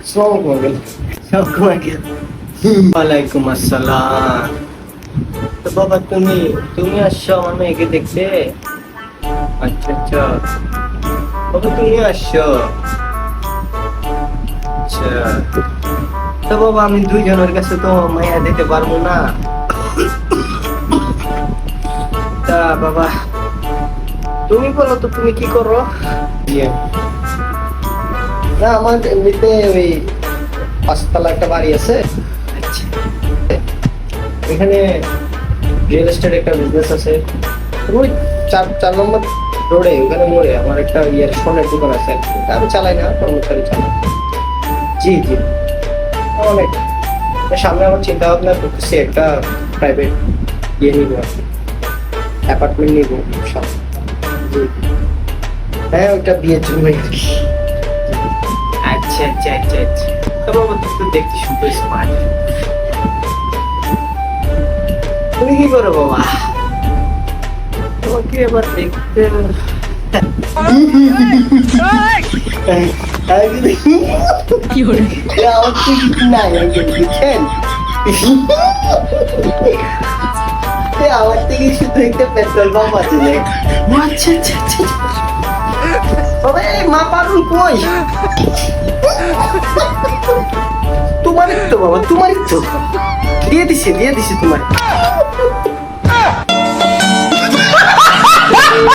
আসসালামু আলাইকুম। ওয়ালাইকুম আসসালাম। তো বাবা তুমি তুমি আসছো আমার মেয়েকে দেখতে? আচ্ছা আচ্ছা, বাবা তুমি আসছো? আচ্ছা, তো বাবা আমি দুইজনের কাছে তো মায়া দিতে পারবো না। তা বাবা তুমি বলো তো তুমি কি করো? ইয়ে, না আমার এমনিতে ওই 5 তলা একটা বাড়ি আছে। আচ্ছা, এখানে রিয়েল এস্টেট একটা বিজনেস আছে। ওই 4 নম্বর রোডে ওখানে মোড়ে আমার একটা স্বর্ণের দোকান আছে আর কি। তা আমি চালাই না, কর্মচারী চালাই। জি জি, অনেক সামনে আমার চিন্তা ভাবনা করতেছি একটা প্রাইভেট নিব আর কি, অ্যাপার্টমেন্ট নিব সব। জি, হ্যাঁ ওইটা বিয়ের জন্য আর কি। আচ্ছা আচ্ছা আচ্ছা আচ্ছা, তো বাবা তুমি তো দেখতে সুন্দর স্মার্ট। তুমি কি করো বাবা? তোমাকে এবার দেখতে আমার টিকিট নাই বুঝছেন, আমার থেকে শুধু একটা পেট্রোল পাম্প আছে। আচ্ছা আচ্ছা আচ্ছা, বাবা এই মা পারুন কই? তোমারই তো বাবা, তোমারই তো দিয়ে দিছে তোমার।